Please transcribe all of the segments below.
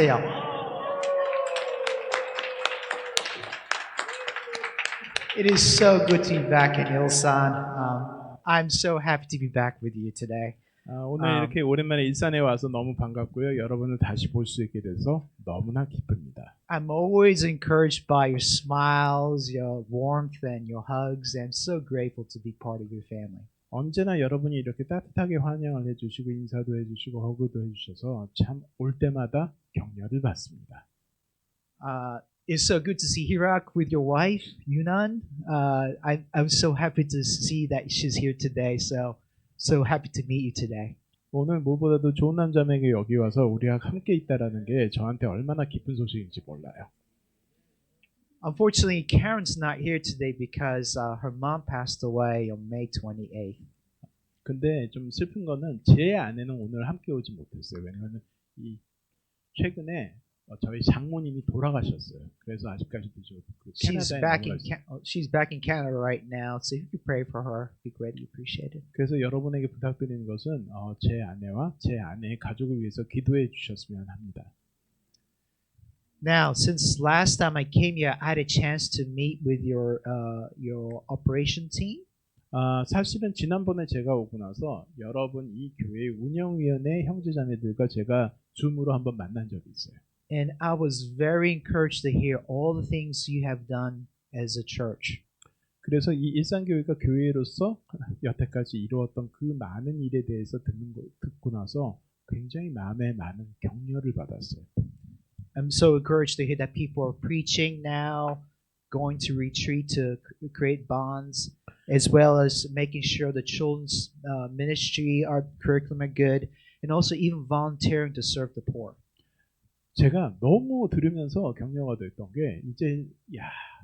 주세요. It is so good to be back in Ilsan. I'm so happy to be back with you today. 오늘 이렇게 오랜만에 일산에 와서 너무 반갑고요. 여러분을 다시 볼 수 있게 돼서 너무나 기쁩니다. I'm always encouraged by your smiles, your warmth, and your hugs. I'm so grateful to be part of your family. 언제나 여러분이 이렇게 따뜻하게 환영을 해주시고 인사도 해주시고 허그도 해주셔서 참 올 때마다 격려를 받습니다. It's so good to see Hirak with your wife, Yunan. I'm so happy to see that she's here today. So happy to meet you today. 오늘 무엇보다도 좋은 남자에게 여기 와서 우리가 함께 있다라는 게 저한테 얼마나 기쁜 소식인지 몰라요. Unfortunately, Karen's not here today because her mom passed away on May 28th. 근데 좀 슬픈 거는 제 아내는 오늘 함께 오지 못했어요. 왜냐하면 이 최근에 저희 장모님이 돌아가셨어요. 그래서 아직까지도 그 She's 캐나다에 back 남아 in 있어요. she's back in Canada right now. So if you could pray for her, it'd be greatly appreciated. 그래서 여러분에게 부탁드리는 것은 제 아내와 제 아내의 가족을 위해서 기도해 주셨으면 합니다. Now, since last time I came here, I had a chance to meet with your operation team. 사실은 지난번에 제가 오고 나서 여러분 이 교회 운영위원회 형제자매들과 제가 줌으로 한번 만난 적이 있어요. And I was very encouraged to hear all the things you have done as a church. 그래서 이 일산교회가 교회로서 여태까지 이루었던 그 많은 일에 대해서 듣고 나서 굉장히 마음에 많은 격려를 받았어요. I'm so encouraged to hear that people are preaching now, going to retreat to create bonds, as well as making sure the children's ministry, our curriculum are good, and also even volunteering to serve the poor. 제가 너무 들으면서 격려가 됐던 게 이제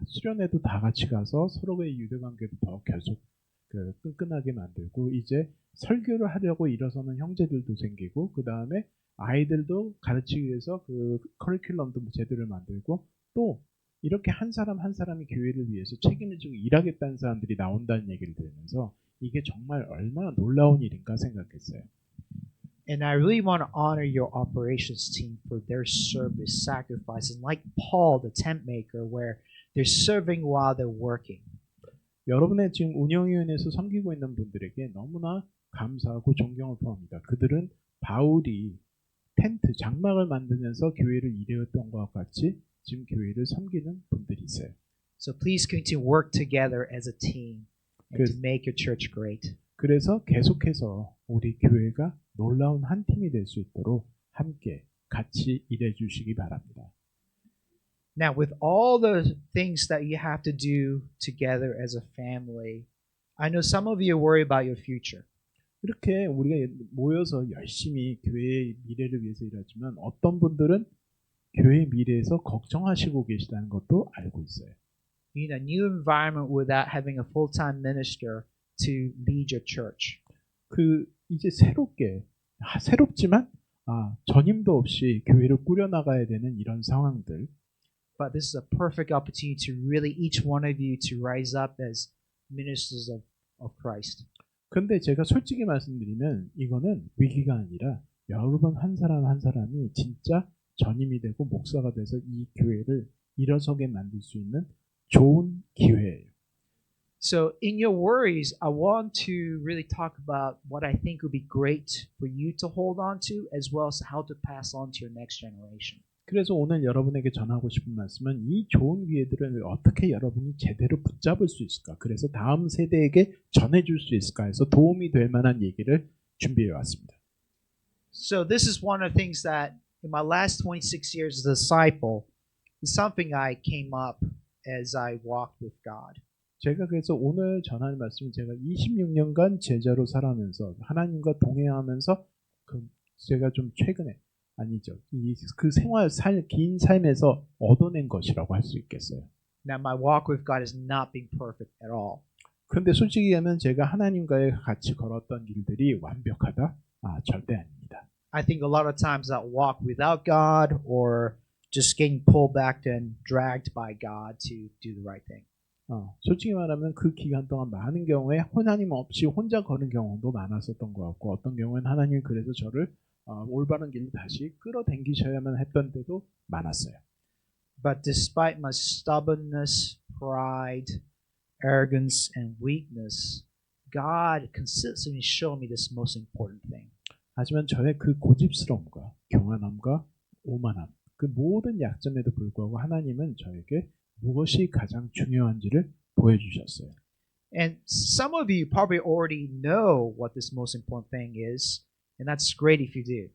수련회도 다 같이 가서 서로의 유대관계도 더 계속 끈끈하게 만들고 이제 설교를 하려고 일어서는 형제들도 생기고 그 다음에 아이들도 가르치기 위해서 그 커리큘럼도 제대로 만들고 또 이렇게 한 사람 한 사람이 교회를 위해서 책임을 지고 일하겠다는 사람들이 나온다는 얘기를 들으면서 이게 정말 얼마나 놀라운 일인가 생각했어요. And I really want to honor your operations team for their service, sacrifice, and like Paul, the tent maker, where they're serving while they're working. 여러분의 지금 운영위원회에서 섬기고 있는 분들에게 너무나 감사하고 존경을 표합니다. 그들은 바울이 텐트, 장막을 만들면서 교회를 일해왔던 것과 같이 지금 교회를 섬기는 분들이세요. So please continue to work together as a team and to make your church great. 그래서 계속해서 우리 교회가 놀라운 한 팀이 될 수 있도록 함께 같이 일해 주시기 바랍니다. Now, with all the things that you have to do together as a family, I know some of you worry about your future. 이렇게 우리가 모여서 열심히 교회의 미래를 위해서 일하지만 어떤 분들은 교회의 미래에서 걱정하시고 계시다는 것도 알고 있어요. You need a new environment without having a full-time minister to lead your church. 이제 새롭지만 전임도 없이 교회를 꾸려나가야 되는 이런 상황들. But this is a perfect opportunity to really each one of you to rise up as ministers of Christ. 근데 제가 솔직히 말씀드리면 이거는 위기가 아니라 여러분 한 사람 한 사람이 진짜 전임이 되고 목사가 돼서 이 교회를 일어서게 만들 수 있는 좋은 기회예요. So in your worries, I want to really talk about what I think would be great for you to hold on to, as well as how to pass on to your next generation. 그래서 오늘 여러분에게 전하고 싶은 말씀은 이 좋은 기회들을 어떻게 여러분이 제대로 붙잡을 수 있을까? 그래서 다음 세대에게 전해줄 수 있을까 해서 도움이 될 만한 얘기를 준비해 왔습니다. So this is one of the things that in my last 26 years as a disciple is something I came up as I walked with God. 제가 그래서 오늘 전하는 말씀은 제가 26년간 제자로 살아면서 하나님과 동행하면서 제가 좀 최근에 아니죠. 그 긴 삶에서 얻어낸 것이라고 할 수 있겠어요. Now my walk with God has not been perfect at all. 그런데 솔직히 하면 제가 하나님과의 같이 걸었던 길들이 완벽하다? 절대 아닙니다. I think a lot of times I walk without God or just getting pulled back and dragged by God to do the right thing. 솔직히 말하면 그 기간 동안 많은 경우에 하나님 없이 혼자 걸은 경우도 많았었던 것 같고 어떤 경우에는 하나님이 그래서 저를 올바른 길로 다시 끌어당기셔야만 했던 때도 많았어요. But despite my stubbornness, pride, arrogance, and weakness, God consistently showed me this most important thing. 하지만 저의 그 고집스러움과 교만함과 오만함, 그 모든 약점에도 불구하고 하나님은 저에게 무엇이 가장 중요한지를 보여주셨어요. And some of you probably already know what this most important thing is, and that's great if you do.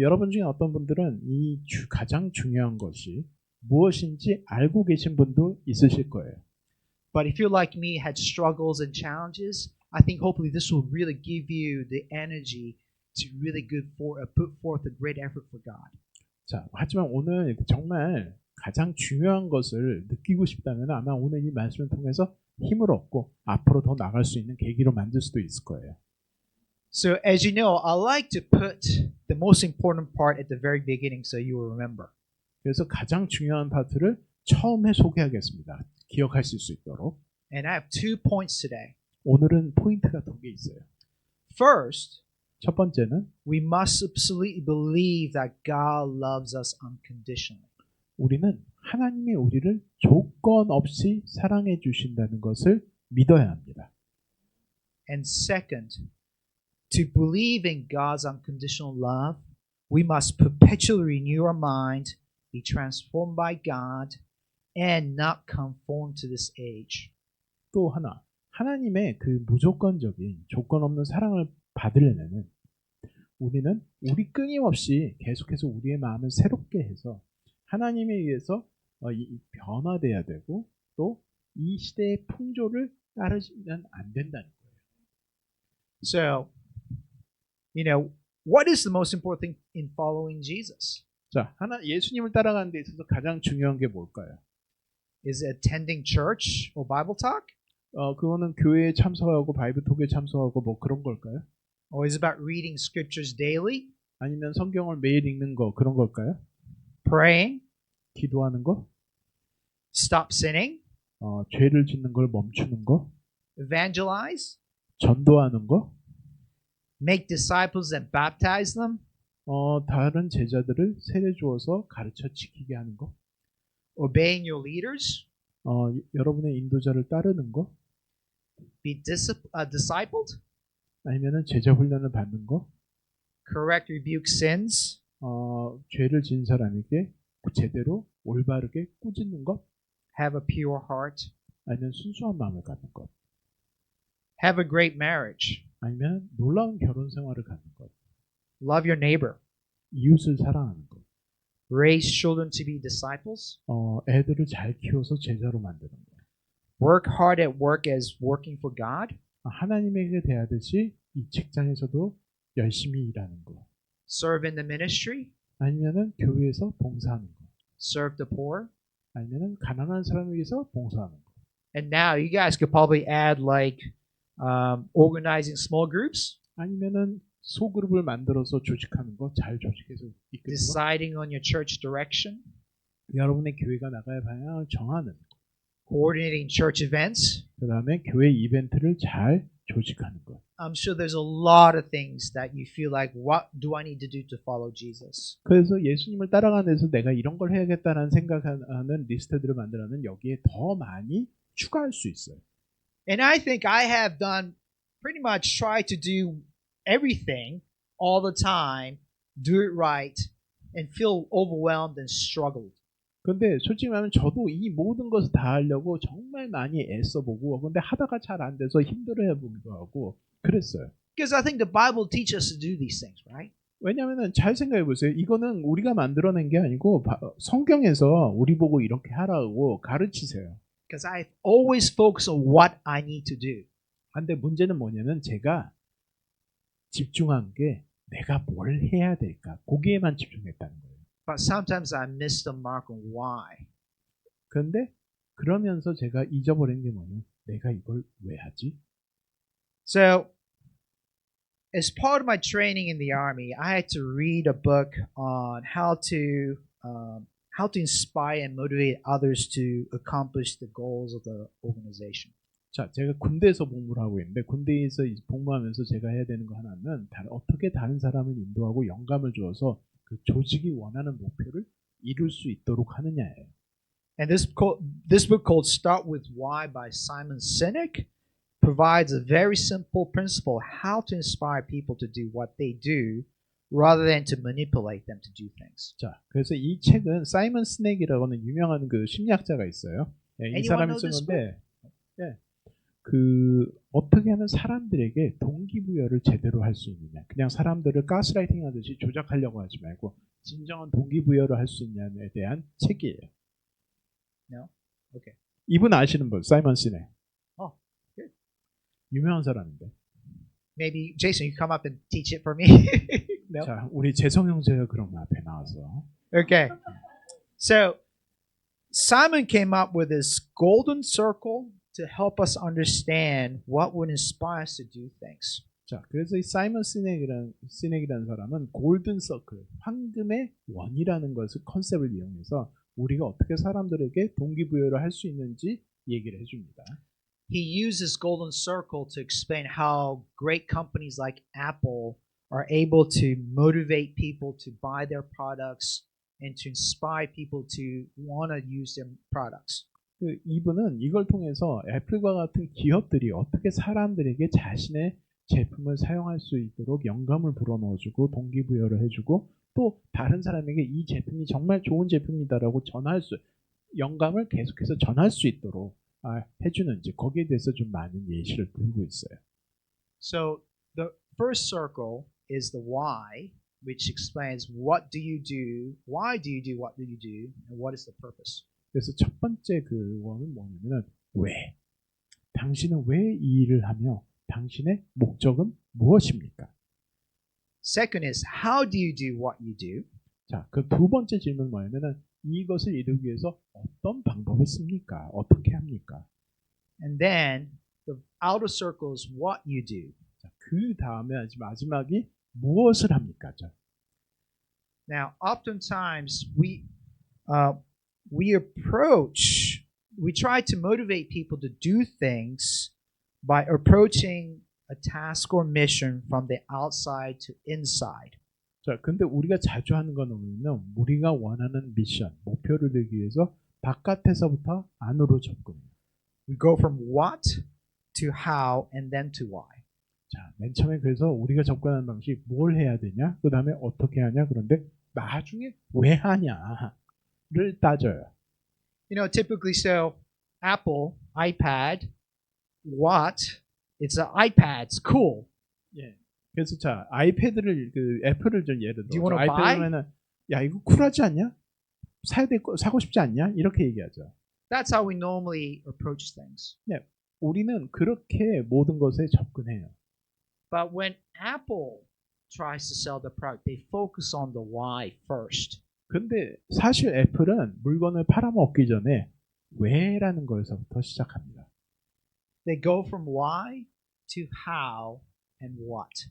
여러분 중에 어떤 분들은 이 가장 중요한 것이 무엇인지 알고 계신 분도 있으실 거예요. But if you're like me, had struggles and challenges, I think hopefully this will really give you the energy to really put forth a great effort for God. 자, 하지만 오늘 정말 가장 중요한 것을 느끼고 싶다면 아마 오늘 이 말씀을 통해서 힘을 얻고 앞으로 더 나갈 수 있는 계기로 만들 수도 있을 거예요. So as you know, I like to put the most important part at the very beginning so you will remember. 그래서 가장 중요한 파트를 처음에 소개하겠습니다. 기억하실 수 있도록. And I have 2 points today. 오늘은 포인트가 2개 있어요. First, 첫 번째는 we must absolutely believe that God loves us unconditionally. 우리는 하나님이 우리를 조건 없이 사랑해 주신다는 것을 믿어야 합니다. And second, to believe in God's unconditional love, we must perpetually renew our mind, be transformed by God, and not conform to this age. 또 하나, 하나님의 그 무조건적인 조건 없는 사랑을 받으려면 우리는 우리 끊임없이 계속해서 우리의 마음을 새롭게 해서 하나님에 의해서 변화돼야 되고 또 이 시대의 풍조를 따르면 안 된다는 거예요. So, what is the most important thing in following Jesus? 자, 예수님을 따라가는 데 있어서 가장 중요한 게 뭘까요? Is it attending church or Bible talk? 그거는 교회에 참석하고 바이블톡에 참석하고 뭐 그런 걸까요? Or is it about reading scriptures daily, 아니면 성경을 매일 읽는 거 그런 걸까요? praying, 기도하는 거? stop sinning, 죄를 짓는 걸 멈추는 거? evangelize, 전도하는 거? make disciples and baptize them, 다른 제자들을 세례 주어서 가르쳐 지키게 하는 거? obeying your leaders, 여러분의 인도자를 따르는 거? be discipled, 아니면은 제자 훈련을 받는 거? correct, rebuke sins, 죄를 지은 사람에게 제대로 올바르게 꾸짖는 것? have a pure heart, 아니면 순수한 마음을 갖는 것? have a great marriage, 아니면 놀라운 결혼 생활을 갖는 것? love your neighbor, 이웃을 사랑하는 것? raise children to be disciples, 애들을 잘 키워서 제자로 만드는 것? work hard at work as working for God, 하나님에게 대하듯이 이 직장에서도 열심히 일하는 거? serve in the ministry, 아니면은 교회에서 봉사하는 거? serve the poor. 아니면은 가난한 사람을 위해서 봉사하는 거? And now you guys could probably add like organizing small groups, 아니면은 소그룹을 만들어서 조직하는 거, 잘 조직해서 이끄는 거, deciding on your church direction, 여러분의 교회가 나갈 방향을 정하는 거, coordinating church events. 그 다음에 교회 이벤트를 잘 조직하는 거. I'm sure there's a lot of things that you feel like, what do I need to do to follow Jesus? 그래서 예수님을 따라가는 데서 내가 이런 걸 해야겠다는 생각하는 리스트들을 만들어는 여기에 더 많이 추가할 수 있어요. And I think I have done pretty much try to do everything all the time, do it right, and feel overwhelmed and struggled. 근데 솔직히 말하면 저도 이 모든 것을 다 하려고 정말 많이 애써보고 근데 하다가 잘 안 돼서 힘들어해보기도 하고 그랬어요. Because I think the Bible teaches us to do these things, right? 왜냐하면 잘 생각해 보세요. 이거는 우리가 만들어낸 게 아니고 성경에서 우리 보고 이렇게 하라고 가르치세요. Because I always focus on what I need to do. 근데 문제는 뭐냐면 제가 집중한 게 내가 뭘 해야 될까 거기에만 집중했다는 거예요. But sometimes I miss the mark on why. 그런데 그러면서 제가 잊어버린 게 뭐냐면 내가 이걸 왜 하지? So, as part of my training in the army, I had to read a book on how to inspire and motivate others to accomplish the goals of the organization. 자, 제가 군대에서 복무를 하고 있는데 군대에서 복무하면서 제가 해야 되는 거 하나는 어떻게 다른 사람을 인도하고 영감을 주어서 그 조직이 원하는 목표를 이룰 수 있도록 하느냐예요. And this book called Start With Why by Simon Sinek provides a very simple principle how to inspire people to do what they do rather than to manipulate them to do things. 자, 그래서 이 책은 사이먼 스낵이라고는 유명한 그 심리학자가 있어요. 예, 이 Anyone 사람이 know 쓴 this 건데, 예, 그 어떻게 하면 사람들에게 동기부여를 제대로 할 수 있느냐, 그냥 사람들을 가스라이팅 하듯이 조작하려고 하지 말고 진정한 동기부여를 할 수 있냐에 대한 책이에요. No? Okay. 이분 아시는 분, 사이먼 스낵. Oh, good. 유명한 사람인데. Maybe Jason, you come up and teach it for me. No. 자, 우리 재성 형제가 그럼 앞에 나와서. Okay. So Simon came up with this golden circle to help us understand what would inspire us to do things. 자, 그래서 이 사이먼 시넥이라는 사람은 골든 서클, 황금의 원이라는 것을 컨셉을 이용해서 우리가 어떻게 사람들에게 동기부여를 할 수 있는지 얘기를 해줍니다. He uses golden circle to explain how great companies like Apple are able to motivate people to buy their products and to inspire people to want to use their products. 이분은 이걸 통해서 애플과 같은 기업들이 어떻게 사람들에게 자신의 제품을 사용할 수 있도록 영감을 불어넣어주고 동기부여를 해주고 또 다른 사람에게 이 제품이 정말 좋은 제품이다라고 전할 수, 영감을 계속해서 전할 수 있도록 해주는지 거기에 대해서 좀 많은 예시를 들고 있어요. So the first circle is the why, which explains what do you do, why do you do what do you do, and what is the purpose. 그래서 첫 번째 그 원은 뭐냐면 왜? 당신은 왜 이 일을 하며 당신의 목적은 무엇입니까? Second is how do you do what you do? 자, 그 두 번째 질문은 뭐냐면은 이것을 이루기 위해서 어떤 방법을 씁니까? 어떻게 합니까? And then the outer circle is what you do. 자, 그 다음에 마지막이 무엇을 합니까? 자, Now, oftentimes we try to motivate people to do things by approaching a task or mission from the outside to inside. 자, 근데 우리가 자주 하는 건 뭐냐면 우리가 원하는 미션, 목표를 이루기 위해서 바깥에서부터 안으로 접근해요. We go from what to how and then to why. 자, 맨 처음에 그래서 우리가 접근하는 방식 뭘 해야 되냐? 그 다음에 어떻게 하냐? 그런데 나중에 왜 하냐를 따져요. You know, typically, so Apple, iPad, what? It's an iPad. It's cool. 예. 그래서 자, 아이패드를 그 애플을 좀 예를 Do you 들어 wanna buy? 아이패드면은 야 이거 쿨하지 않냐? 사고 싶지 않냐? 이렇게 얘기하죠. That's how we normally approach things. 우리는 그렇게 모든 것에 접근해요. But when Apple tries to sell the product, they focus on the why first. 근데 사실 애플은 물건을 팔아먹기 전에 왜라는 거에서부터 시작합니다. They go from why to how and what.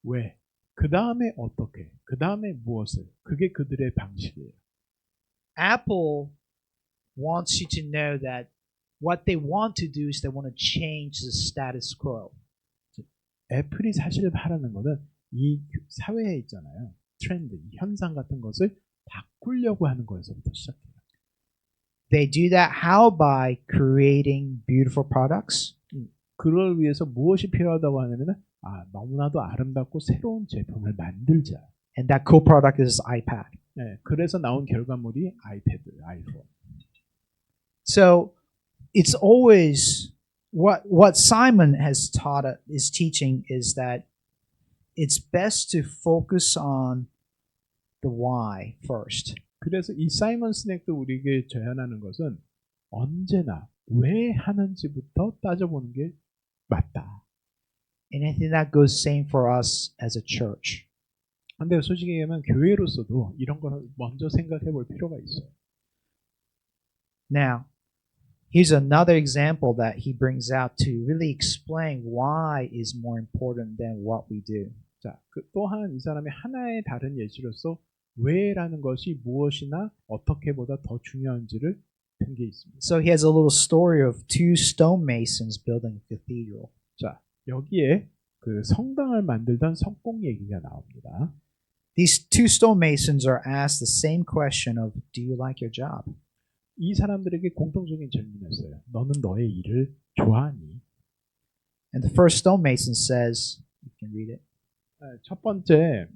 왜? 그 다음에 어떻게? 그 다음에 무엇을? 그게 그들의 방식이에요. Apple wants you to know that what they want to do is they want to change the status quo. 애플이 사실 하라는 거는 이 사회에 있잖아요. 트렌드, 이 현상 같은 것을 바꾸려고 하는 거에서부터 시작해요. They do that how? By creating beautiful products. 그걸 위해서 무엇이 필요하다고 하냐면은 너무나도 아름답고 새로운 제품을 만들자. And that cool product is iPad. 네, 그래서 나온 결과물이 아이패드, 아이폰. So it's always what Simon has is teaching is that it's best to focus on the why first. 그래서 이 사이먼 스낵도 우리에게 제안하는 것은 언제나 왜 하는지부터 따져보는 게 맞다. And I think that goes same for us as a church. 근데 솔직히 얘기하면 교회로서도 이런 걸 먼저 생각해 볼 필요가 있어요. Now, here's another example that he brings out to really explain why is more important than what we do. 자, 또한 이 사람이 하나의 다른 예시로서 왜라는 것이 무엇이나 어떻게보다 더 중요한지를 같은 게 있습니다. So he has a little story of two stonemasons building a cathedral. 자, 여기에 그 성당을 만들던 석공 얘기가 나옵니다. These two stonemasons are asked the same question of, do you like your job? 이 사람들에게 공통적인 질문이었어요. 너는 너의 일을 좋아하니? And the first stonemason says, you can read it. 첫 번째,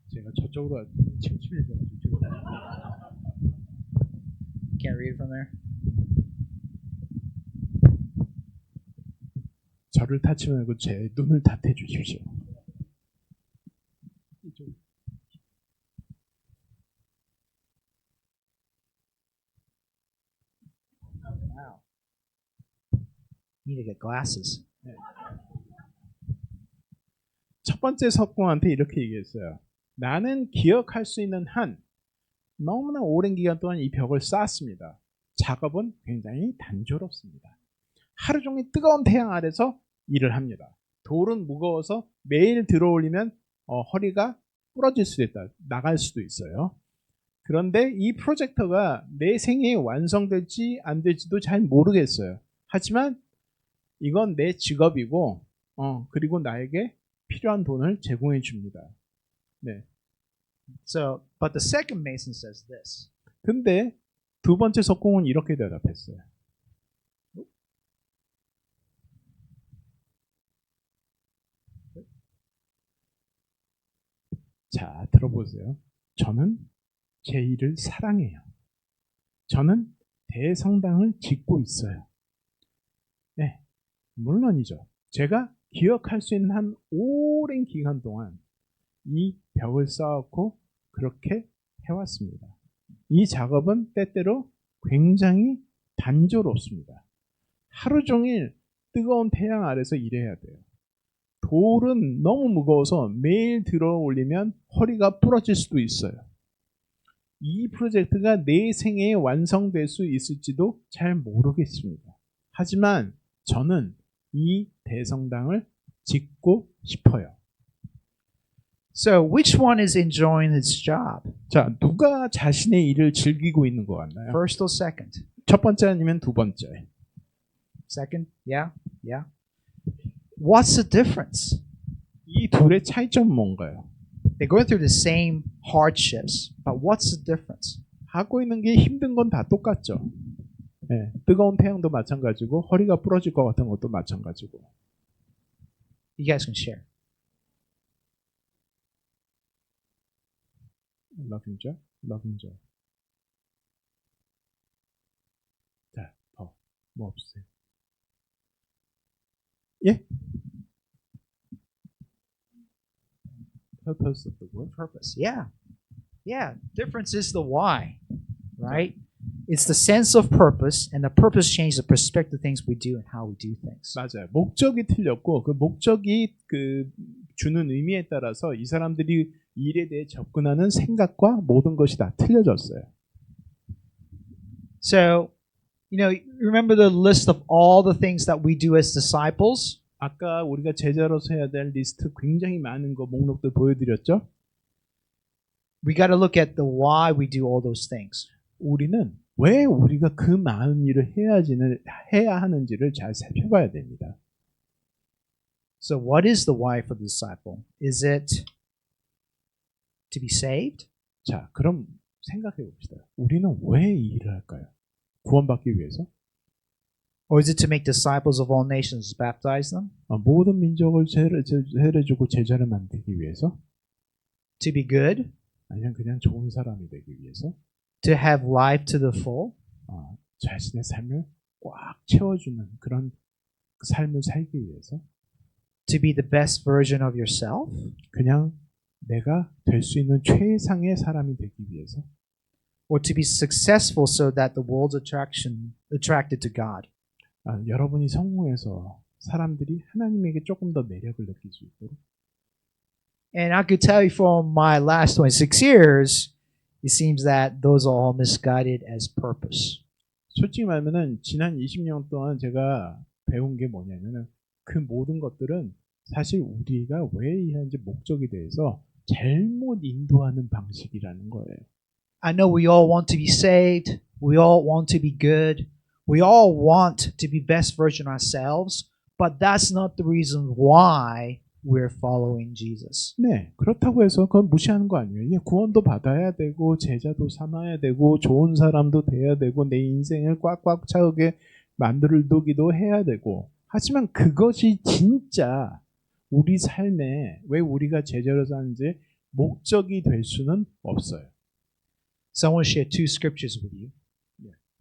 제가 저쪽으로 침침해져가지고 Can't read it from there. 저를 타치 말고 제 눈을 탓해 주십시오. Wow. Need to get glasses. 첫 번째 석공한테 이렇게 얘기했어요. 나는 기억할 수 있는 한 너무나 오랜 기간 동안 이 벽을 쌓았습니다. 작업은 굉장히 단조롭습니다. 하루 종일 뜨거운 태양 아래서 일을 합니다. 돌은 무거워서 매일 들어올리면 허리가 부러질 수도 있다. 나갈 수도 있어요. 그런데 이 프로젝터가 내 생애에 완성될지 안 될지도 잘 모르겠어요. 하지만 이건 내 직업이고 그리고 나에게 필요한 돈을 제공해 줍니다. 네. So, but the second mason says this. 근데 두 번째 석공은 이렇게 대답했어요. 자, 들어보세요. 저는 제 일을 사랑해요. 저는 대성당을 짓고 있어요. 네, 물론이죠. 제가 기억할 수 있는 한 오랜 기간 동안 이 벽을 쌓았고 그렇게 해왔습니다. 이 작업은 때때로 굉장히 단조롭습니다. 하루 종일 뜨거운 태양 아래서 일해야 돼요. 돌은 너무 무거워서 매일 들어 올리면 허리가 부러질 수도 있어요. 이 프로젝트가 내 생애에 완성될 수 있을지도 잘 모르겠습니다. 하지만 저는 이 대성당을 짓고 싶어요. So, which one is enjoying his job? 자, 누가 자신의 일을 즐기고 있는 것 같나요? First or second? 첫 번째 아니면 두 번째? Second? Yeah? Yeah? What's the difference? 이 둘의 차이점은 뭔가요? They're going through the same hardships, but what's the difference? 하고 있는 게 힘든 건 다 똑같죠. 네, 뜨거운 태양도 마찬가지고 허리가 부러질 것 같은 것도 마찬가지고. You guys can share. loving joy, loving joy. 자, 뭐 없으세요? 예? Purpose of the word. Purpose. Yeah. Yeah. Difference is the why, right? It's the sense of purpose, and the purpose changes the perspective of things we do and how we do things. 맞아요. 목적이 틀렸고 그 목적이 주는 의미에 따라서 이 사람들이 일에 대해 접근하는 생각과 모든 것이 다 틀려졌어요. So, remember the list of all the things that we do as disciples? 아까 우리가 제자로서 해야 될 리스트 굉장히 많은 거 목록들 보여드렸죠? We got to look at the why we do all those things. 우리는 왜 우리가 그 많은 일을 해야 하는지를 잘 살펴봐야 됩니다. So, what is the why for the disciple? Is it to be saved? 자, 그럼 생각해 봅시다. 우리는 왜 이 일을 할까요? 구원받기 위해서? Or is it to make disciples of all nations, baptize them? 모든 민족을 세례 주고 제자를 만들기 위해서? To be good? 아니면 그냥 좋은 사람이 되기 위해서? To have life to the full? 자신의 삶을 꽉 채워주는 그런 삶을 살기 위해서? To be the best version of yourself? 그냥 내가 될 수 있는 최상의 사람이 되기 위해서? Or to be successful so that the world's attracted to God? 여러분이 성공해서 사람들이 하나님에게 조금 더 매력을 느낄 수 있도록. And I could tell you from my last 26 years, it seems that those are all misguided as purpose. 솔직히 말하면은 지난 20년 동안 제가 배운 게 뭐냐면은 그 모든 것들은 사실 우리가 왜 일하는지 목적에 대해서 잘못 인도하는 방식이라는 거예요. I know we all want to be saved. We all want to be good. We all want to be best version ourselves, but that's not the reason why we're following Jesus. 네, 그렇다고 해서 그건 무시하는 거 아니에요. 예, 구원도 받아야 되고 제자도 삼아야 되고 좋은 사람도 돼야 되고 내 인생을 꽉꽉 차게 만들기도 해야 되고 하지만 그것이 진짜 우리 삶에 왜 우리가 제자로 사는지 목적이 될 수는 없어요. So I want to share two scriptures with you.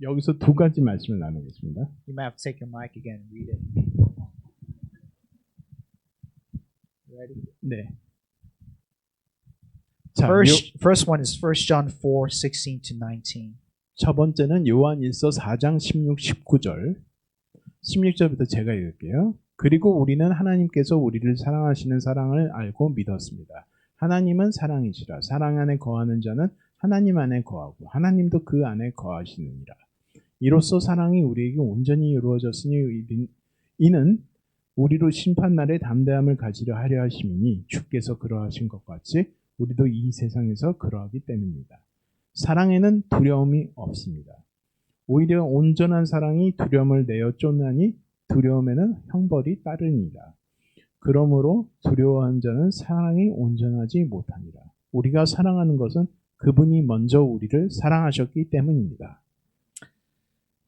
여기서 두 가지 말씀을 나누겠습니다. You might have to take your mic again and read it. Ready? 네. 자, First one is 1 John 4:16 to 19. 첫 번째는 요한일서 4장 16, 19절. 16절부터 제가 읽을게요. 그리고 우리는 하나님께서 우리를 사랑하시는 사랑을 알고 믿었습니다. 하나님은 사랑이시라. 사랑 안에 거하는 자는 하나님 안에 거하고 하나님도 그 안에 거하시느니라. 이로써 사랑이 우리에게 온전히 이루어졌으니 이는 우리로 심판날에 담대함을 가지려 하려 하심이니 주께서 그러하신 것 같이 우리도 이 세상에서 그러하기 때문입니다. 사랑에는 두려움이 없습니다. 오히려 온전한 사랑이 두려움을 내어 쫓나니 두려움에는 형벌이 따르니라. 그러므로 두려워한 자는 사랑이 온전하지 못하니라. 우리가 사랑하는 것은 그분이 먼저 우리를 사랑하셨기 때문입니다.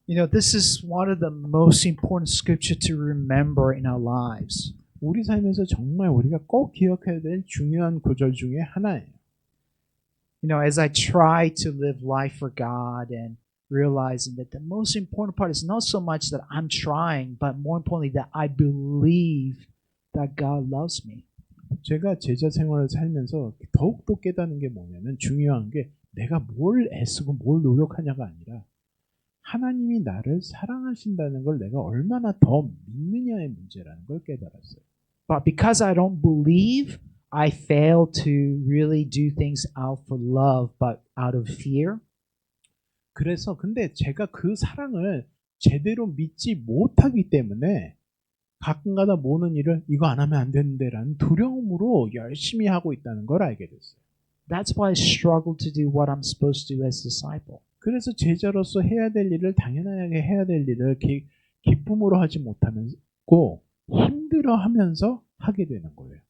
You know, this is one of the most important scripture to remember in our lives. 우리 삶에서 정말 우리가 꼭 기억해야 될 중요한 구절 중에 하나예요. You know, as I try to live life for God and realizing that the most important part is not so much that I'm trying, but more importantly that I believe that God loves me. 제가 제자 생활을 살면서 더욱더 깨닫는 게 뭐냐면 중요한 게 내가 뭘 애쓰고 뭘 노력하냐가 아니라 하나님이 나를 사랑하신다는 걸 내가 얼마나 더 믿느냐의 문제라는 걸 깨달았어요. But because I don't believe, I fail to really do things out for love, but out of fear. 그래서 근데 제가 그 사랑을 제대로 믿지 못하기 때문에 가끔가다 모는 일을 이거 안 하면 안 되는데라는 두려움으로 열심히 하고 있다는 걸 알게 됐어요. That's why I struggle to do what I'm supposed to do as a disciple. 그래서 제자로서 해야 될 일을 당연하게 해야 될 일을 기쁨으로 하지 못하고 힘들어하면서 하게 되는 거예요.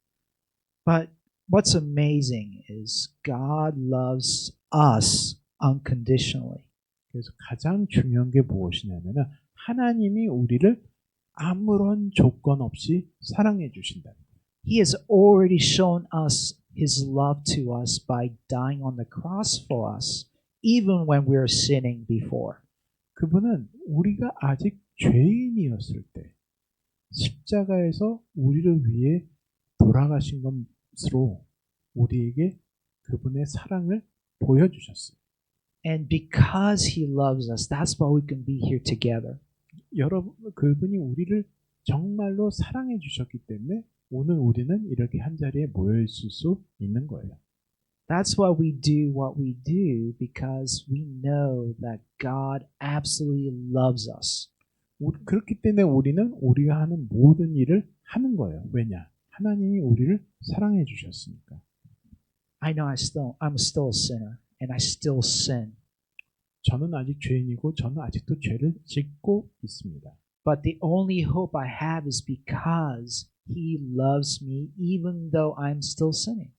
But what's amazing is God loves us unconditionally. 그래서 가장 중요한 게 무엇이냐면은 하나님이 우리를 아무런 조건 없이 사랑해 주신다는 거예요. He has already shown us His love to us by dying on the cross for us, even when we were sinning before. 그분은 우리가 아직 죄인이었을 때 십자가에서 우리를 위해 돌아가신 것으로 우리에게 그분의 사랑을 보여주셨어요. And because He loves us, that's why we can be here together. 여러분, 그분이 우리를 정말로 사랑해 주셨기 때문에 오늘 우리는 이렇게 한 자리에 모여 있을 수 있는 거예요. That's why we do what we do, because we know that God absolutely loves us. 그렇기 때문에 우리는 우리가 하는 모든 일을 하는 거예요. 왜냐? 하나님이 우리를 사랑해 주셨으니까. I know I'm still a sinner, and I still sin. 저는 아직 죄인이고 저는 아직도 죄를 짓고 있습니다. But the only hope I have is because He loves me, even though I'm still sinning.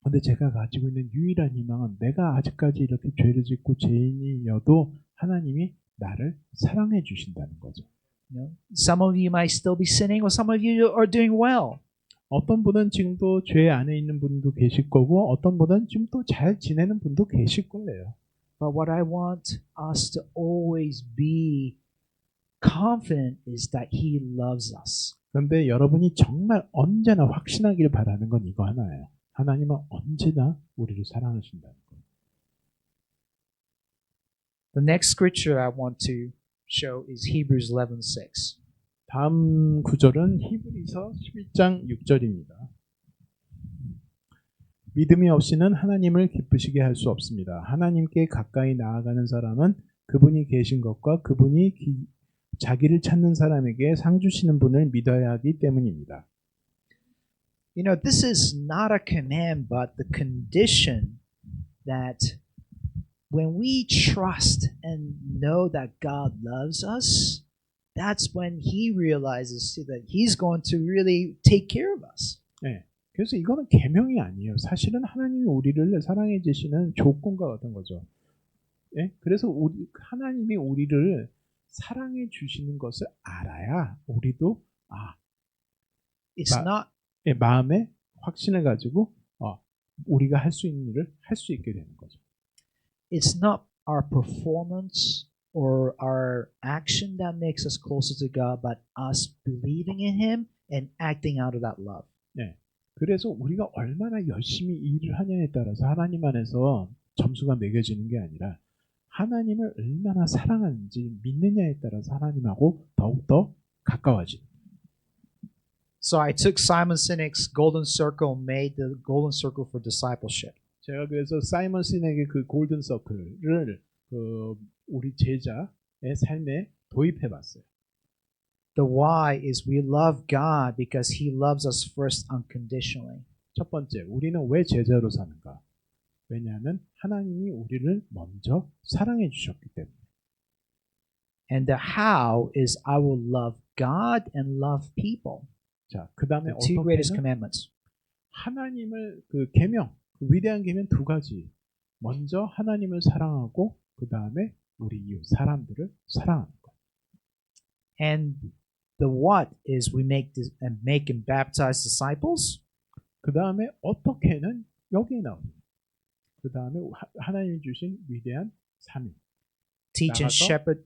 근데 제가 가지고 있는 유일한 희망은 내가 아직까지 이렇게 죄를 짓고 죄인이어도 하나님이 나를 사랑해 주신다는 거죠. You know, some of you might still be sinning, or some of you are doing well. 어떤 분은 지금도 죄 안에 있는 분도 계실 거고 어떤 분은 지금 또 잘 지내는 분도 계실 거예요. But what I want us to always be confident is that He loves us. 그런데 여러분이 정말 언제나 확신하길 바라는 건 이거 하나예요. 하나님은 언제나 우리를 사랑하신다는 거예요. The next scripture I want to show is Hebrews 11:6. 다음 구절은 히브리서 11장 6절입니다. 믿음이 없이는 하나님을 기쁘시게 할 수 없습니다. 하나님께 가까이 나아가는 사람은 그분이 계신 것과 그분이 자기를 찾는 사람에게 상 주시는 분을 믿어야 하기 때문입니다. You know, this is not a command, but the condition that when we trust and know that God loves us, that's when He realizes too that He's going to really take care of us. 네. 그래서 이거는 계명이 아니에요. 사실은 하나님이 우리를 사랑해 주시는 조건과 같은 거죠. 예? 그래서 하나님이 우리를 사랑해 주시는 것을 알아야 우리도 It's not 마음에 확신을 가지고 우리가 할 수 있는 일을 할 수 있게 되는 거죠. it's not our performance or our action that makes us closer to God, but us believing in Him and acting out of that love. 네. 그래서 우리가 얼마나 열심히 일을 하냐에 따라서 하나님 안에서 점수가 매겨지는 게 아니라 하나님을 얼마나 사랑하는지 믿느냐에 따라서 하나님하고 더욱더 가까워지는. So I took Simon Sinek's golden circle and made the golden circle for discipleship. 제가 그래서 사이먼 시넥의 그 골든 서클을 우리 제자의 삶에 도입해 봤어요. The why is we love God because He loves us first unconditionally. 첫 번째, 우리는 왜 제자로 사는가? 왜냐하면 하나님이 우리를 먼저 사랑해 주셨기 때문에. And the how is I will love God and love people. 자, 그 다음에 The two greatest 어떻게는 commandments. 하나님을 그 계명, 그 위대한 계명 두 가지. 먼저 하나님을 사랑하고 그 다음에 우리 이웃 사람들을 사랑하는 것. And the what is we make and baptize disciples. 그 다음에 어떻게는 여기에 나옵니다. 그 다음에 하나님이 주신 위대한 사명. Teach and 나가서 shepherd.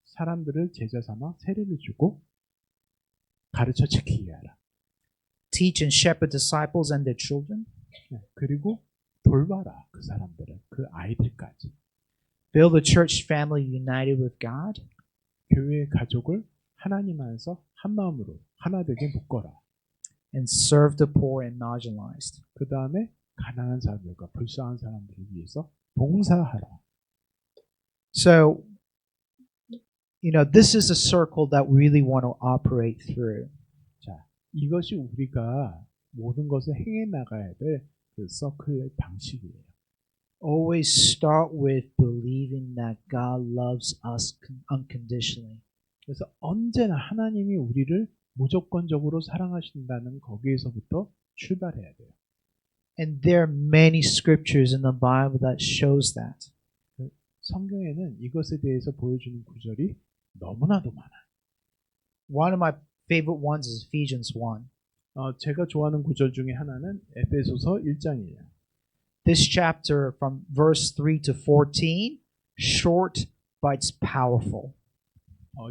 사람들을 제자 삼아 세례를 주고 가르쳐 지키게 하라. Teach and shepherd disciples and their children. 네, 그리고 돌봐라 그 사람들을, 그 아이들까지. Build a church family united with God. 교회의 가족을 하나님 안에서 한 마음으로 하나 되게 묶어라. And serve the poor and marginalized. 그 다음에 가난한 사람들과 불쌍한 사람들을 위해서 봉사하라. So, this is a circle that we really want to operate through. 자, 이것이 우리가 모든 것을 행해 나가야 될 그 서클의 방식이에요. Always start with believing that God loves us unconditionally. 그래서 언제나 하나님이 우리를 무조건적으로 사랑하신다는 거기에서부터 출발해야 돼요. And there are many scriptures in the Bible that shows that. 성경에는 이것에 대해서 보여주는 구절이 너무나도 많아요. One of my favorite ones is Ephesians 1. 제가 좋아하는 구절 중에 하나는 에베소서 1장이에요. This chapter from verse 3 to 14, short but it's powerful.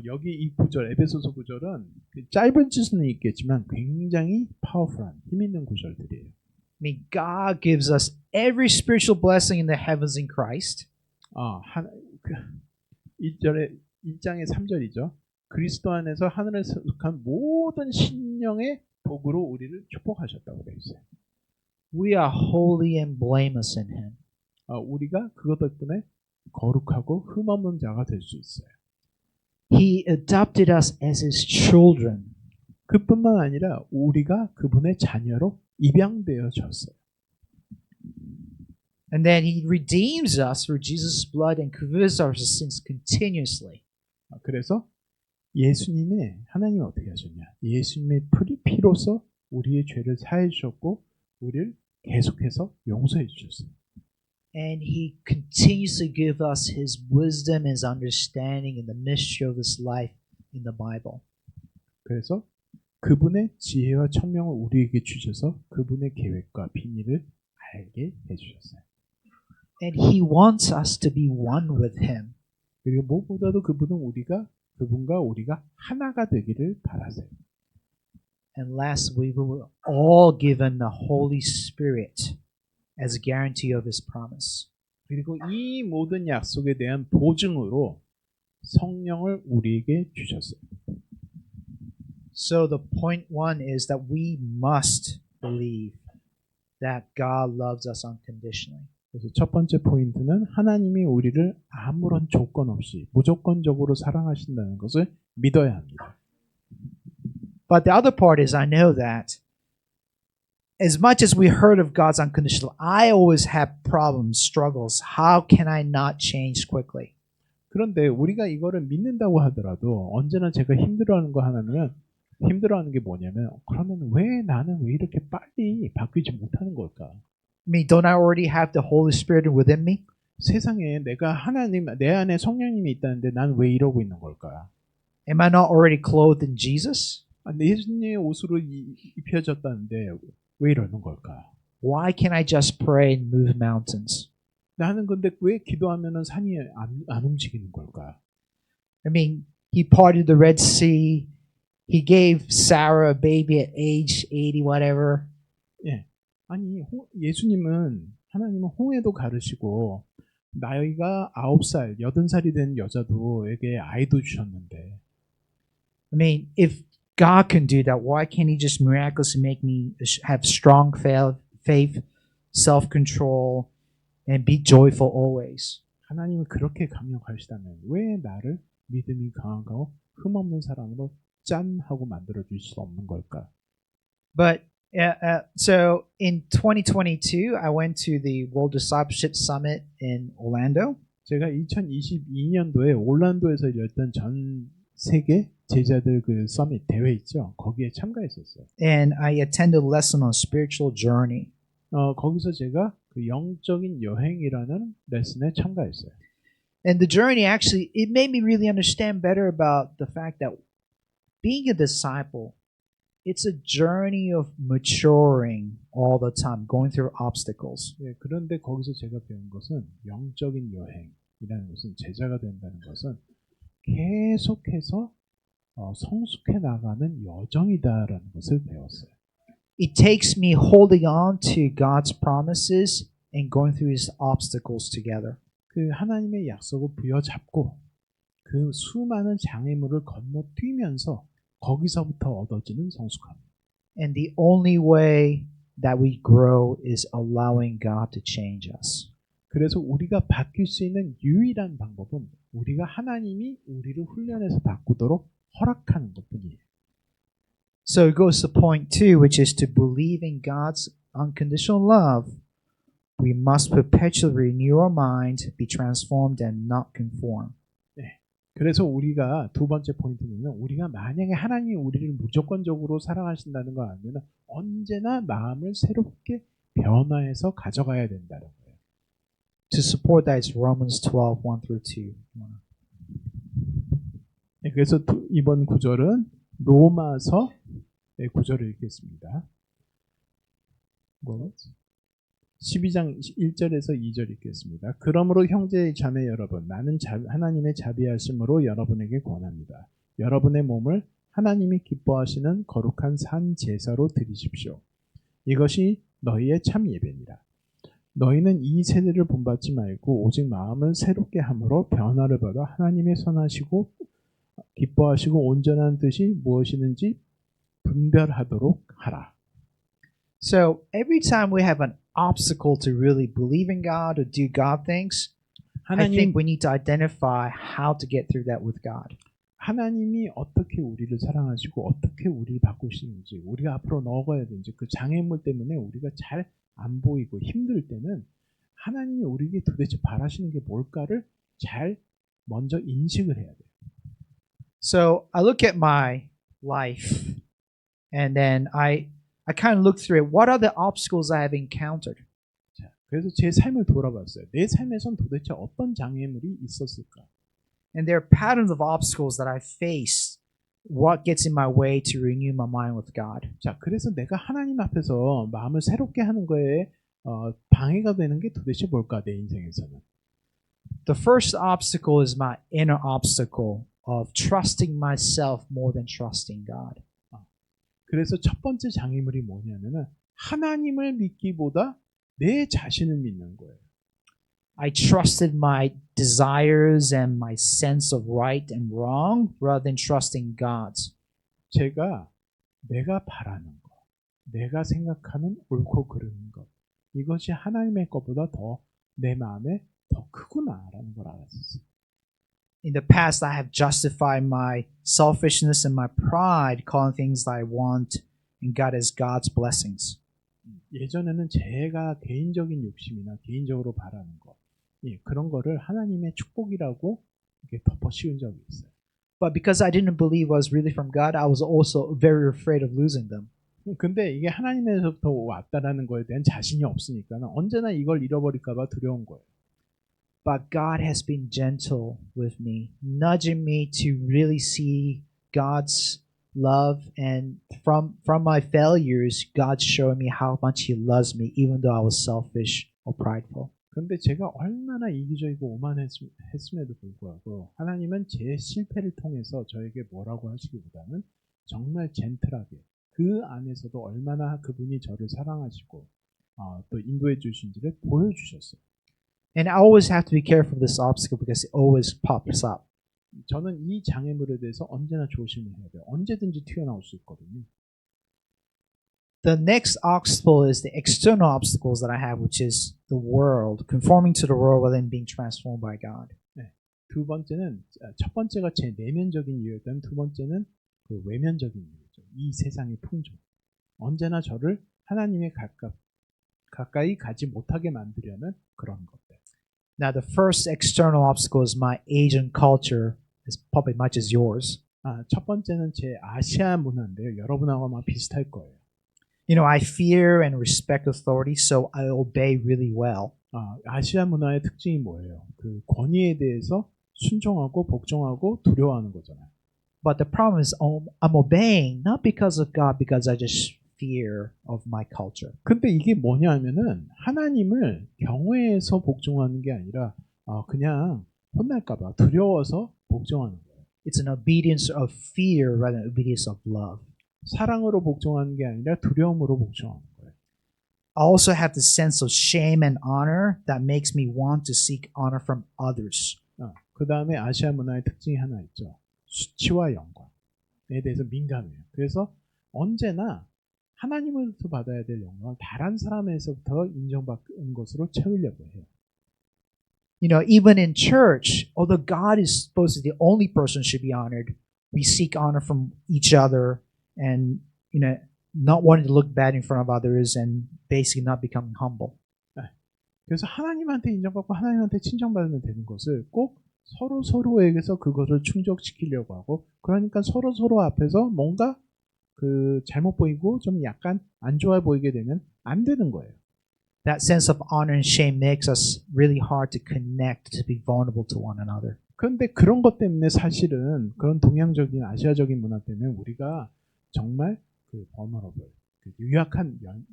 여기 이 구절, 에베소서 구절은 짧은 뜻은 있겠지만 굉장히 파워풀한, 힘 있는 구절들이에요. I mean, God gives us every spiritual blessing in the heavens in Christ. 1장의 3절이죠. 그리스도 안에서 하늘에 속한 모든 신령의 복으로 우리를 축복하셨다고 되어 있어요. We are holy and blameless in Him. 우리가 그것 덕분에 거룩하고 흠없는 자가 될 수 있어요. He adopted us as His children. 그뿐만 아니라 우리가 그분의 자녀로 입양되어졌어요. And then He redeems us through Jesus' blood and forgives our sins continuously. 그래서 예수님이 하나님이 어떻게 하셨냐? 예수님의 피로서 우리의 죄를 사해 주셨고 우리를 계속해서 용서해 주셨어요. And He continues to give us His wisdom, His understanding, and the mystery of this life in the Bible. 그래서 그분의 지혜와 청명을 우리에게 주셔서 그분의 계획과 비밀을 알게 해주셨어요. And He wants us to be one with Him. 그리고 무엇보다도 그분과 우리가 하나가 되기를 바라세요. And last, we were all given the Holy Spirit as a guarantee of His promise. 그리고 이 모든 약속에 대한 보증으로 성령을 우리에게 주셨어요. So the point one is that we must believe that God loves us unconditionally. 그래서 첫 번째 포인트는 하나님이 우리를 아무런 조건 없이 무조건적으로 사랑하신다는 것을 믿어야 합니다. But the other part is I know that as much as we heard of God's unconditional, I always have problems, struggles. How can I not change quickly? 그런데 우리가 이거를 믿는다고 하더라도 언제나 제가 힘들어하는 거 하나는 힘들어하는 게 뭐냐면 그러면 왜 나는 왜 이렇게 빨리 바뀌지 못하는 걸까? I mean, don't I already have the Holy Spirit within me? 세상에 내가 하나님 내 안에 성령님이 있다는데 난 왜 이러고 있는 걸까? Am I not already clothed in Jesus? 예수님의 옷으로 입혀졌다는데 왜 이러는 걸까? Why can't I just pray and move mountains? 나는 근데 왜 기도하면은 산이 안 움직이는 걸까? I mean, he parted the Red Sea. He gave Sarah a baby at age 80, whatever. 예. 아니 예수님은 하나님은 홍해도 가르시고 나이가 9살, 80살이 된 여자도에게 아이도 주셨는데 I mean, if God can do that, why can't he just miraculously make me have strong faith, self-control, and be joyful always? 하나님이 그렇게 강력하시다면 왜 나를 믿음이 강하고 흠없는 사람으로 짠 하고 만들어 주실 수 없는 걸까? But so in 2022, I went to the World Discipleship Summit in Orlando. 제가 2022년도에 올란도에서 열렸던 전 세계 제자들 그 서밋 대회 있죠. 거기에 참가했었어요. And I attended a lesson on spiritual journey. 거기서 제가 그 영적인 여행이라는 레슨에 참가했어요. And the journey actually, it made me really understand better about the fact that being a disciple, it's a journey of maturing all the time, going through obstacles. 예, 그런데 거기서 제가 배운 것은 영적인 여행이라는 것은 제자가 된다는 것은 계속해서 성숙해 나가는 여정이다라는 것을 배웠어요. It takes me holding on to God's promises and going through his obstacles together. 그 하나님의 약속을 부여잡고 그 수많은 장애물을 건너뛰면서 거기서부터 얻어지는 성숙함. And the only way that we grow is allowing God to change us. 그래서 우리가 바뀔 수 있는 유일한 방법은 우리가 하나님이 우리를 훈련해서 바꾸도록 허락하는 것뿐이에요. So it goes to point 2, which is to believe in God's unconditional love. We must perpetually renew our mind, be transformed, and not conform. 그래서 우리가 두 번째 포인트는 우리가 만약에 하나님이 우리를 무조건적으로 사랑하신다는 거 아니면 언제나 마음을 새롭게 변화해서 가져가야 된다는 거예요. To support that is Romans 12, 1 through 2. 그래서 이번 구절은 로마서 9절을 읽겠습니다. 12장 1절에서 2절 읽겠습니다. 그러므로 형제 자매 여러분, 나는 하나님의 자비하심으로 여러분에게 권합니다. 여러분의 몸을 하나님이 기뻐하시는 거룩한 산 제사로 드리십시오. 이것이 너희의 참 예배니라. 너희는 이 세대를 본받지 말고 오직 마음을 새롭게 함으로 변화를 받아 하나님의 선하시고 기뻐하시고 온전한 뜻이 무엇이든지 분별하도록 하라. So every time we have an obstacle to really believe in God or do God things, I think we need to identify how to get through that with God. 하나님이 어떻게 우리를 사랑하시고 어떻게 우리를 바꾸시는지 우리가 앞으로 넣어가야 되는지 그 장애물 때문에 우리가 잘 안 보이고 힘들 때는 하나님이 우리에게 도대체 바라시는 게 뭘까를 잘 먼저 인식을 해야 돼요. So I look at my life and then I kind of look through it. What are the obstacles I have encountered? 자, 그래서 제 삶을 돌아봤어요. 내 삶에선 도대체 어떤 장애물이 있었을까? And there are patterns of obstacles that I face. What gets in my way to renew my mind with God? 자, 그래서 내가 하나님 앞에서 마음을 새롭게 하는 거에 방해가 되는 게 도대체 뭘까 내 인생에서는? The first obstacle is my inner obstacle of trusting myself more than trusting God. 그래서 첫 번째 장애물이 뭐냐면은 하나님을 믿기보다 내 자신을 믿는 거예요. I trusted my desires and my sense of right and wrong rather than trusting God's. 제가 내가 바라는 것, 내가 생각하는 옳고 그른 것, 이것이 하나님의 것보다 더 내 마음에 더 크구나라는 걸 알았었어요. In the past, I have justified my selfishness and my pride, calling things that I want and God as God's blessings. 예전에는 제가 개인적인 욕심이나 개인적으로 바라는 거, 예, 그런 거를 하나님의 축복이라고 이렇게 덮어 씌운 적이 있어요. But because I didn't believe I was really from God, I was also very afraid of losing them. 근데 이게 하나님에서부터 왔다라는 거에 대한 자신이 없으니까 언제나 이걸 잃어버릴까봐 두려운 거예요. But God has been gentle with me, nudging me to really see God's love, and from my failures, God's showing me how much He loves me, even though I was selfish or prideful. 근데 제가 얼마나 이기적이고 오만했음에도 불구하고 하나님은 제 실패를 통해서 저에게 뭐라고 하시기보다는 정말 젠틀하게 그 안에서도 얼마나 그분이 저를 사랑하시고 또 인도해 주신지를 보여주셨어요. And I always have to be careful of this obstacle because it always pops up. 저는 이 장애물에 대해서 언제나 조심을 해야 돼요. 언제든지 튀어나올 수 있거든요. The next obstacle is the external obstacles that I have, which is the world, conforming to the world rather than being transformed by God. 두 번째는 첫 번째가 제 내면적인 이유였다면 두 번째는 그 외면적인 이유죠. 이 세상의 풍조. 언제나 저를 하나님의 가까이 가지 못하게 만들려는 그런 것들. Now, the first external obstacle is my Asian culture, as probably much as yours. 첫 번째는 제 아시아 문화인데요. 여러분하고 아마 비슷할 거예요. You know, I fear and respect authority, so I obey really well. 아시아 문화의 특징이 뭐예요? 그 권위에 대해서 순종하고 복종하고 두려워하는 거잖아요. But the problem is I'm obeying not because of God, because I just fear of my culture. 근데 이게 뭐냐면은 하나님을 경외해서 복종하는 게 아니라 그냥 혼날까봐 두려워서 복종하는 거예요. It's an obedience of fear rather than obedience of love. 사랑으로 복종하는 게 아니라 두려움으로 복종하는 거예요. I also have the sense of shame and honor that makes me want to seek honor from others. 그 다음에 아시아 문화의 특징이 하나 있죠. 수치와 영광에 대해서 민감해요. 그래서 언제나 하나님으로부터 받아야 될 영광을 다른 사람에서부터 인정받은 것으로 채우려고 해요. You know, even in church, although God is supposed to be the only person should be honored, we seek honor from each other and, you know, not wanting to look bad in front of others and basically not becoming humble. 그래서 하나님한테 인정받고 하나님한테 칭찬받으면 되는 것을 꼭 서로에게서 그것을 충족시키려고 하고, 그러니까 서로 앞에서 뭔가 그 잘못 보이고 좀 약간 안 좋아 보이게 되면 안 되는 거예요. That sense of honor and shame makes us really hard to connect, to be vulnerable to one another. 그런데 그런 것 때문에 사실은 그런 동양적인 아시아적인 문화 때문에 우리가 정말 그 vulnerable, 그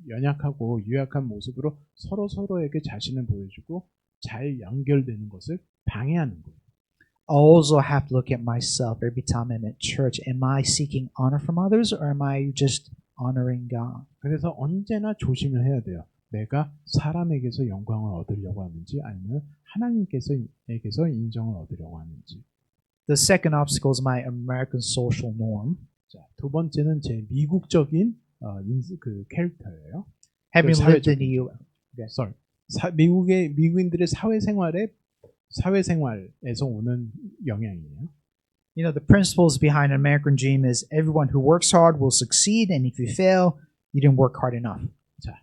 연약하고 유약한 모습으로 서로에게 자신을 보여주고 잘 연결되는 것을 방해하는 거예요. I also have to look at myself every time I'm at church. Am I seeking honor from others or am I just honoring God? 그래서 언제나 조심을 해야 돼요. 내가 사람에게서 영광을 얻으려고 하는지 아니면 하나님께서에게서 인정을 얻으려고 하는지. The second obstacle is my American social norm. 자, 두 번째는 제 미국적인 그 캐릭터예요. Having 그 lived in the U.S. 미국인들의 사회생활에서 오는 영향이에요. You know, the principles behind an American dream is everyone who works hard will succeed, and if you fail, you didn't work hard enough. 자,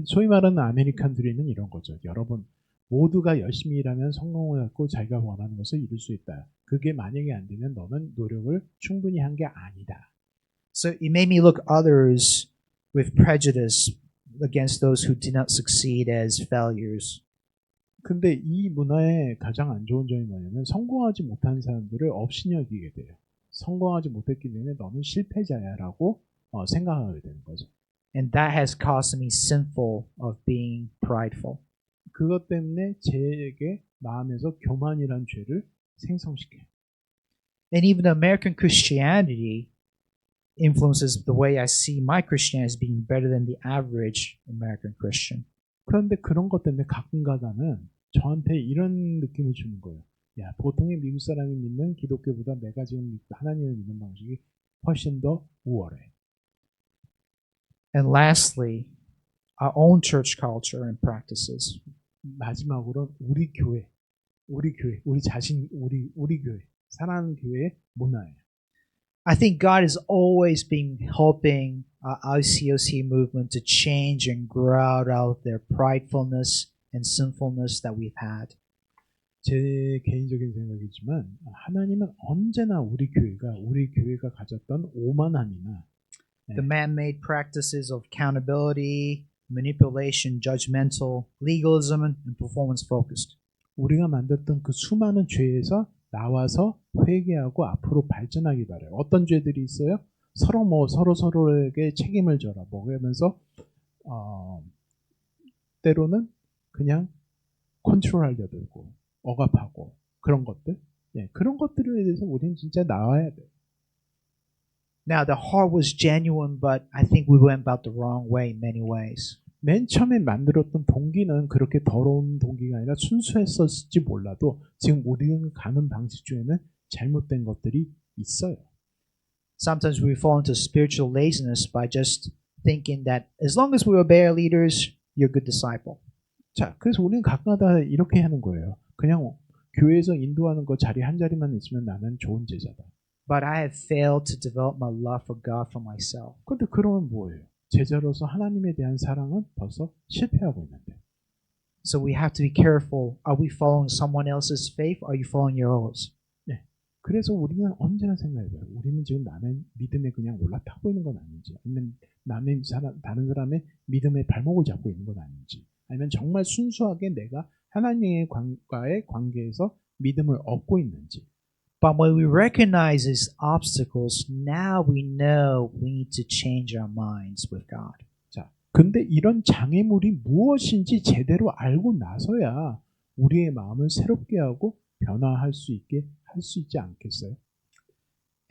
소위 말하는 아메리칸 드림은 이런 거죠. 여러분 모두가 열심히 일하면 성공을 갖고 자기가 원하는 것을 이룰 수 있다. 그게 만약에 안 되면 너는 노력을 충분히 한 게 아니다. So it made me look others with prejudice against those who did not succeed as failures. 근데 이 문화의 가장 안 좋은 점이 뭐냐면 성공하지 못한 사람들을 업신여기게 돼요. 성공하지 못했기 때문에 너는 실패자야라고 생각하게 되는 거죠. And that has caused me sinful of being prideful. 그것 때문에 제게 마음에서 교만이란 죄를 생성시켜요. And even American Christianity influences the way I see my Christianity as being better than the average American Christian. 그런데 그런 것 때문에 가끔 가다는 저한테 이런 느낌을 주는 거예요. 야, 보통의 미국 사람이 믿는 기독교보다 내가 지금 하나님을 믿는 방식이 훨씬 더 우월해. And lastly, our own church culture and practices. 마지막으로 우리 교회, 우리 교회, 사랑하는 교회의 문화예요. I think God has always been helping ICOC movement to change and grow out of their pridefulness and sinfulness that we've had. 제 개인적인 생각이지만 하나님은 언제나 우리 교회가 가졌던 오만함이나 The man-made practices of accountability, manipulation, judgmental, legalism, and performance-focused. 우리가 만들었던 그 수많은 죄에서 나와서 회개하고 앞으로 발전하기 바래요. 어떤 죄들이 있어요? 서로에게 책임을 져라 그러면서 때로는 그냥 컨트롤하려 들고 억압하고 그런 것들, 그런 것들에 대해서 우리는 진짜 나와야 돼요. Now, the heart was genuine, but I think we went about the wrong way in many ways. 맨 처음에 만들었던 동기는 그렇게 더러운 동기가 아니라 순수했었을지 몰라도 지금 우리가 가는 방식 중에는 잘못된 것들이 있어요. Sometimes we fall into spiritual laziness by just thinking that as long as we obey our leaders, you're a good disciple. 자, 그래서 우리는 가끔가다 이렇게 하는 거예요. 그냥 교회에서 인도하는 거 자리 한 자리만 있으면 나는 좋은 제자다. But I have failed to develop my love for God for myself. 근데 그러면 뭐예요? 제자로서 하나님에 대한 사랑은 벌써 실패하고 있는데. So we have to be careful. Are we following someone else's faith? Or are you following yours? 네. 그래서 우리는 언제나 생각해봐요. 우리는 지금 남의 믿음에 그냥 올라타고 있는 건 아닌지, 아니면 다른 사람의 믿음에 발목을 잡고 있는 건 아닌지, 아니면 정말 순수하게 내가 하나님과의 관계에서 믿음을 얻고 있는지. But when we recognize these obstacles, now we know we need to change our minds with God. 자, 근데 이런 장애물이 무엇인지 제대로 알고 나서야 우리의 마음을 새롭게 하고 변화할 수 있게 할 수 있지 않겠어요?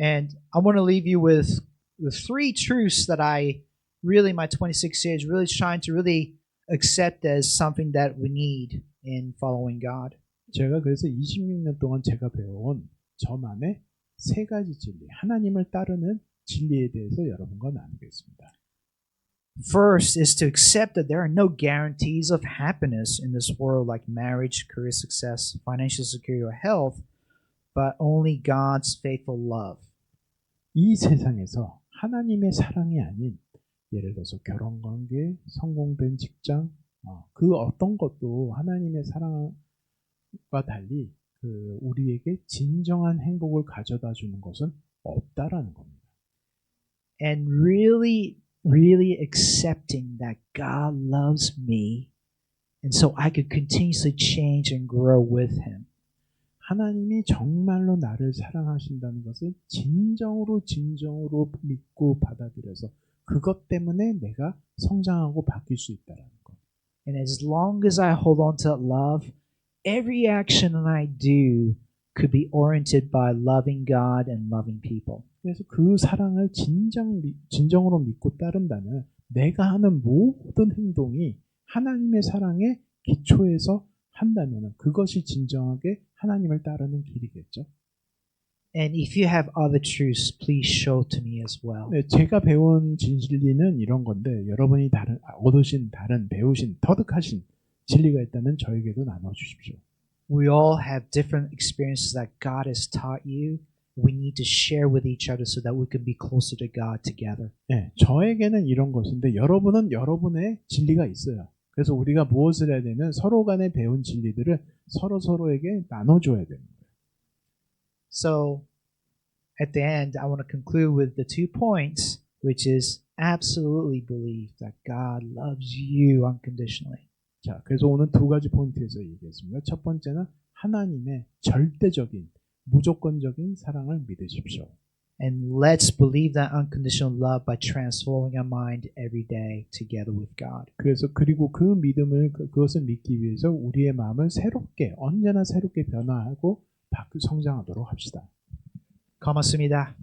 And I want to leave you with the three truths that I really, my 26 years, really trying to really accept as something that we need in following God. 제가 그래서 26년 동안 제가 배워온 저만의 세 가지 진리, 하나님을 따르는 진리에 대해서 여러분과 나누겠습니다. First is to accept that there are no guarantees of happiness in this world like marriage, career success, financial security, or health, but only God's faithful love. 이 세상에서 하나님의 사랑이 아닌 예를 들어서 결혼관계, 성공된 직장, 그 어떤 것도 하나님의 사랑과 달리 우리에게 진정한 행복을 가져다 주는 것은 없다라는 겁니다. And really accepting that God loves me, and so I could continuously change and grow with Him. 하나님이 정말로 나를 사랑하신다는 것을 진정으로 믿고 받아들여서 그것 때문에 내가 성장하고 바뀔 수 있다라는 것. And as long as I hold on to that love, every action that I do could be oriented by loving God and loving people. 그래서 그 사랑을 진정으로 믿고 따른다면 내가 하는 모든 행동이 하나님의 사랑에 기초해서 한다면 그것이 진정하게 하나님을 따르는 길이겠죠. And if you have other truths, please show to me as well. 네, 제가 배운 진리는 이런 건데 여러분이 배우신, 터득하신 진리가 있다면 저에게도 나눠주십시오. We all have different experiences that God has taught you. We need to share with each other so that we can be closer to God together. 네, 저에게는 이런 것인데 여러분은 여러분의 진리가 있어요. 그래서 우리가 무엇을 해야 되면 서로 간에 배운 진리들을 서로에게 나눠줘야 되는 거예요. So, at the end, I want to conclude with the 2 points, which is absolutely believe that God loves you unconditionally. 자, 그래서 오늘 두 가지 포인트에서 얘기했습니다. 첫 번째는 하나님의 절대적인, 무조건적인 사랑을 믿으십시오. And let's believe that unconditional love by transforming our mind every day together with God. 그리고 그것을 믿기 위해서 우리의 마음을 언제나 새롭게 변화하고 성장하도록 합시다. 고맙습니다.